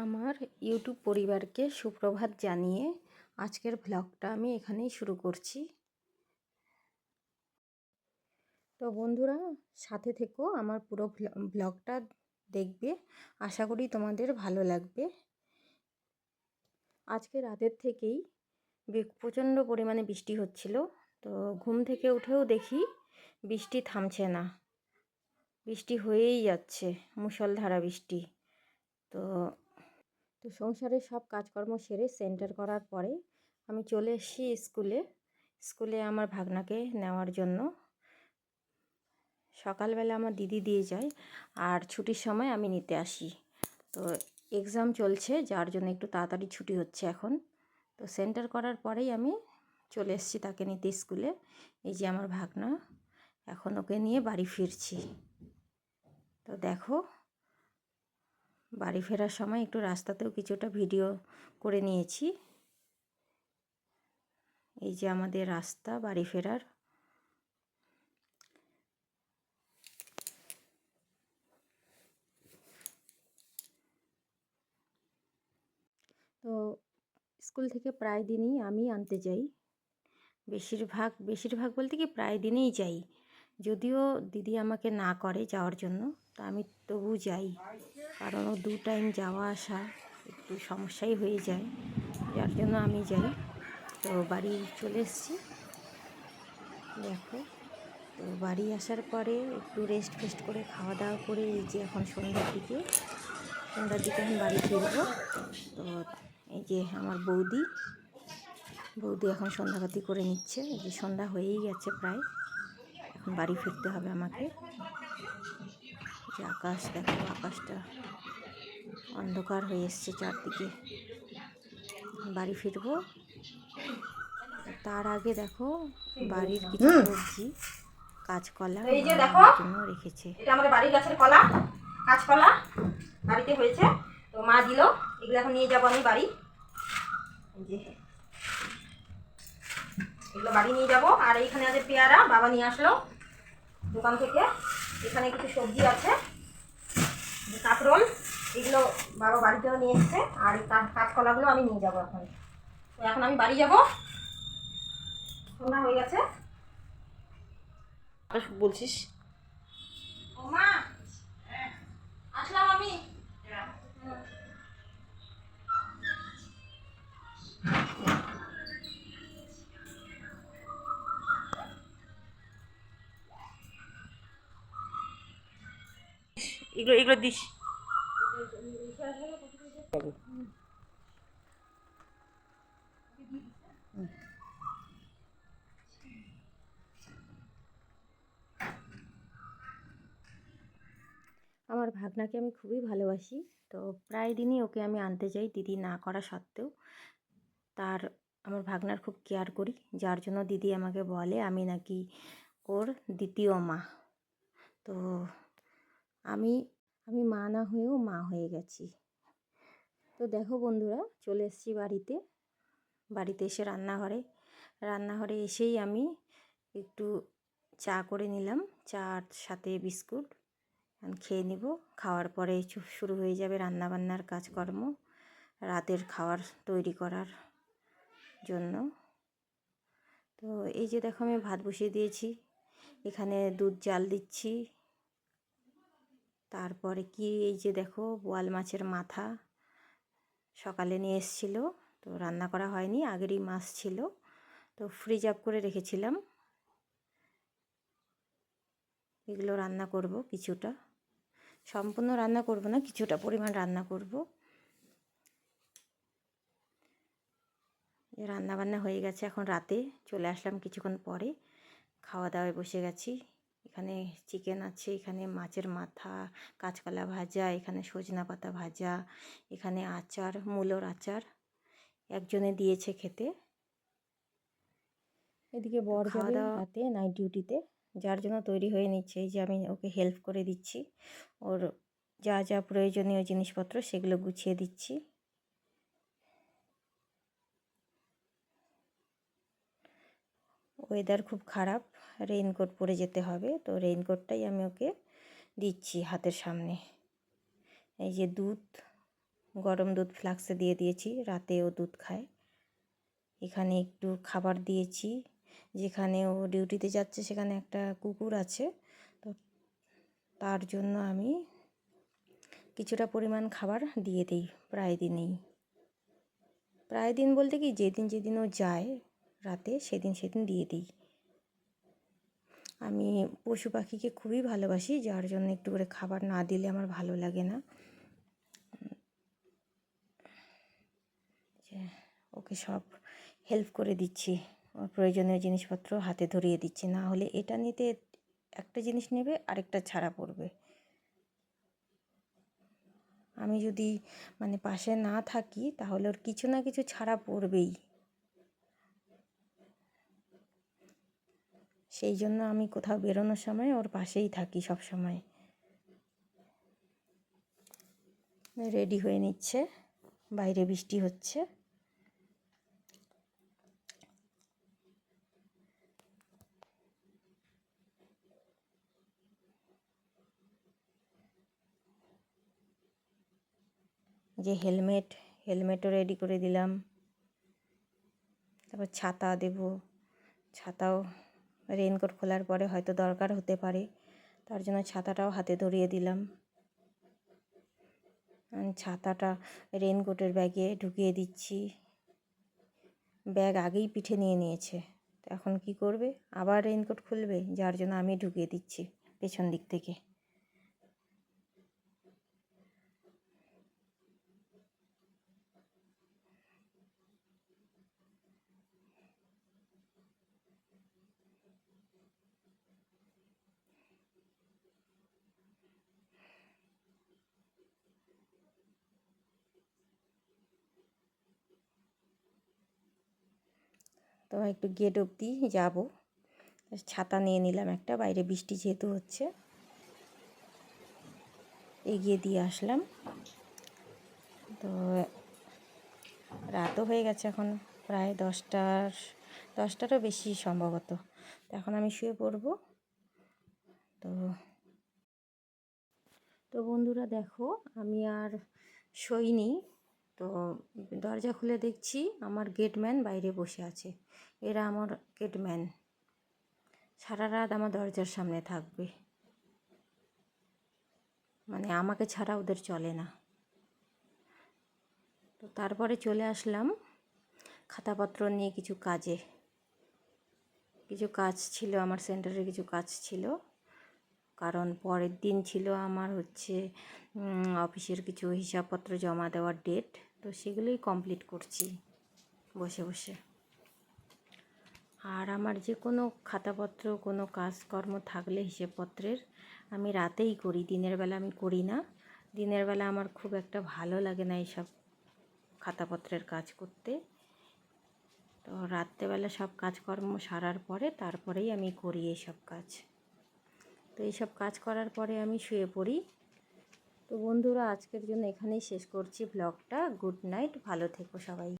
আমার ইউটিউব পরিবারকে সুপ্রভাত জানিয়ে আজকের ভ্লগটা আমি এখানেই শুরু করছি। তো বন্ধুরা, সাথে থেকো, আমার পুরো ভ্লগটা দেখবে। আশা করি তোমাদের ভালো লাগবে। আজকে রাতের থেকেই প্রচণ্ড পরিমাণে বৃষ্টি হচ্ছিল। তো ঘুম থেকে উঠেও দেখি বৃষ্টি থামছে না, বৃষ্টি হয়েই যাচ্ছে, মুষলধারা বৃষ্টি। তো সংসারের সব কাজকর্ম সেরে সেন্টার করার পরে আমি চলে এসেছি স্কুলে আমার ভাগনাকে নেওয়ার জন্য। সকালবেলা আমার দিদি দিয়ে যায় আর ছুটির সময় আমি নিতে আসি। তো এক্সাম চলছে, যার জন্য একটু তাড়াতাড়ি ছুটি হচ্ছে এখন। তো সেন্টার করার পরেই আমি চলে এসেছি তাকে নিতে স্কুলে। এই যে আমার ভাগনা, এখন ওকে নিয়ে বাড়ি ফিরছি। তো দেখো, বাড়ি ফেরার সময় একটু রাস্তাতেও কিছুটা ভিডিও করে নিয়েছি। এই যে আমাদের রাস্তা বাড়ি ফেরার। তো স্কুল থেকে প্রায় দিনই আমি আনতে যাই, বেশিরভাগ বলতে কি প্রায় দিনেই যাই। যদিও দিদি আমাকে না করে যাওয়ার জন্য, তা আমি তবু যাই, কারণ ও 2 টাইম যাওয়া আসা একটু সমস্যাই হয়ে যায়, যার জন্য আমি যাই। তো বাড়ি চলে এসেছি দেখো। তো বাড়ি আসার পরে একটু রেস্ট ফেস্ট করে খাওয়া দাওয়া করে এই যে এখন সন্ধ্যার দিকে এখন বাড়ি ফিরবো। তো এই যে আমার বৌদি এখন সন্ধ্যাবাতি করে নিচ্ছে। এই যে সন্ধ্যা হয়েই গেছে প্রায়, এখন বাড়ি ফিরতে হবে আমাকে। যে আকাশ দেখো, আকাশটা অন্ধকার হয়ে এসছে চারদিকে। বাড়ি ফিরবো, তার আগে দেখো বাড়ির কিছু সবজি, কাঁচকলা এই যে দেখো, জন্য রেখেছে। এটা আমাদের বাড়ির গাছের কলা, কাঁচকলা বাড়িতে হয়েছে। তো মা দিল, এগুলো এখন নিয়ে যাবো আমি বাড়ি। এই যে এগুলো বাড়ি নিয়ে যাবো। আর এইখানে আছে পেয়ারা, বাবা নিয়ে আসলো দোকান থেকে। এখানে কিছু সবজি আছে, কাঁকরোল, এগুলো বাবা বাড়িতেও নিয়ে এসছে। আর এই কাঁচকলাগুলো আমি নিয়ে যাবো এখন। তো এখন আমি বাড়ি যাবো, সন্ধ্যা হয়ে গেছে। বলছিস ও মা, আসলাম আমি। এগুলো এগুলো দিস। আমার ভাগনাকে আমি খুবই ভালোবাসি। তো প্রায় দিনই ওকে আমি আনতে যাই, দিদি না করা সত্ত্বেও। আমার ভাগনার খুব কেয়ার করি, যার জন্য দিদি আমাকে বলে আমি নাকি ওর দ্বিতীয় মা। তো আমি মা না হয়েও মা হয়ে গেছি। তো দেখো বন্ধুরা, চলে এসেছি বাড়িতে এসে রান্নাঘরে এসেই আমি একটু চা করে নিলাম, চার সাথে বিস্কুট খেয়ে নিব। খাওয়ার পরে শুরু হয়ে যাবে রান্নাবান্নার কাজকর্ম, রাতের খাবার তৈরি করার জন্য। তো এই যে দেখো, আমি ভাত বসিয়ে দিয়েছি, এখানে দুধ জাল দিচ্ছি। তারপরে কি, এই যে দেখো বোয়াল মাছের মাথা সকালে নিয়ে এসেছিলো, তো রান্না করা হয়নি, আগেরই মাছ ছিল, তো ফ্রিজ আপ করে রেখেছিলাম। এগুলো রান্না করব, কিছুটা, সম্পূর্ণ রান্না করব না, কিছুটা পরিমাণ রান্না করব। রান্না বান্না হয়ে গেছে, এখন রাতে চলে আসলাম কিছুক্ষণ পরে, খাওয়া দাওয়ায় বসে গেছি। এখানে চিকেন আছে, এখানে মাছের মাথা, কাঁচকলা ভাজা, এখানে সজনা পাতা ভাজা, এখানে আচার, মূলোর আচার একজনে দিয়েছে খেতে। এদিকে বর যাবে রাতে নাইট ডিউটিতে, যার জন্য তৈরি হয়ে নিচ্ছে। এই যে আমি ওকে হেল্প করে দিচ্ছি, ওর যা যা প্রয়োজনীয় জিনিসপত্র সেগুলো গুছিয়ে দিচ্ছি। ওয়েদার খুব খারাপ, রেইনকোট পরে যেতে হবে, তো রেইনকোটটাই আমি ওকে দিচ্ছি হাতের সামনে। এই যে দুধ গরম দুধ ফ্লাক্সে দিয়ে দিয়েছি, রাতেও দুধ খায়। এখানে একটু খাবার দিয়েছি, যেখানে ও ডিউটিতে যাচ্ছে সেখানে একটা কুকুর আছে, তো তার জন্য আমি কিছুটা পরিমাণ খাবার দিয়ে দিই প্রায় দিনই। প্রায় দিন বলতে কি, যেদিন ও যায় রাতে সেদিন দিয়ে দিই। আমি পশু পাখিকে খুবই ভালোবাসি, যার জন্য একটু করে খাবার না দিলে আমার ভালো লাগে না। ওকে সব হেল্প করে দিচ্ছি, ওর প্রয়োজনীয় জিনিসপত্র হাতে ধরিয়ে দিচ্ছি, না হলে এটা নিতে একটা জিনিস নেবে আরেকটা ছাড়া পড়বে। আমি যদি মানে পাশে না থাকি তাহলে ওর কিছু না কিছু ছাড়া পড়বেই। সেই জন্য আমি কোথাও বেরোনোর সময় ওর পাশেই থাকি সব সময়। রেডি হয়ে নিচ্ছে, বাইরে বৃষ্টি হচ্ছে। যে হেলমেটও রেডি করে দিলাম। তারপর ছাতা দেব, ছাতাও রেইনকোট খোলার পরে হয়তো দরকার হতে পারে, তার জন্য ছাতাটাও হাতে ধরিয়ে দিলাম। ছাতাটা রেইনকোটের ব্যাগে ঢুকিয়ে দিচ্ছি। ব্যাগ আগেই পিঠে নিয়ে নিয়েছে, তো এখন কি করবে, আবার রেইনকোট খুলবে, যার জন্য আমি ঢুকিয়ে দিচ্ছি পেছন দিক থেকে। তো একটু গেট অবধি যাবো, ছাতা নিয়ে নিলাম একটা, বাইরে বৃষ্টি যেহেতু হচ্ছে। এগিয়ে দিয়ে আসলাম। তো রাতও হয়ে গেছে, এখন প্রায় 10টারও বেশি সম্ভবত। তো এখন আমি শুয়ে পড়বো। তো তো বন্ধুরা দেখো, আমি আর শোইনি। তো দরজা খুলে দেখছি আমার গেটম্যান বাইরে বসে আছে। এরা আমার গেটম্যান, সারা রাত আমার দরজার সামনে থাকবে, মানে আমাকে ছাড়া ওদের চলে না। তো তারপরে চলে আসলাম খাতাপত্র নিয়ে কিছু কাজ ছিল, আমার সেন্টারে কিছু কাজ ছিল, কারণ পরের দিন ছিল আমার অফিসের কিছু হিসাবপত্র জমা দেওয়ার ডেট। তো সেগুলোই কমপ্লিট করছি বসে বসে। আর আমার যে কোনো খাতাপত্র, কোনো কাজকর্ম থাকলে হিসেবপত্রের, আমি রাতেই করি, দিনের বেলা আমি করি না। দিনের বেলা আমার খুব একটা ভালো লাগে না এইসব খাতাপত্রের কাজ করতে। তো রাত্রেবেলা সব কাজকর্ম সারার পরে তারপরেই আমি করি এইসব কাজ। তো এইসব কাজ করার পরে আমি শুয়ে পড়ি। তো বন্ধুরা, আজকের জন্য এখানেই শেষ করছি ব্লগটা। গুড নাইট, ভালো থেকো সবাই।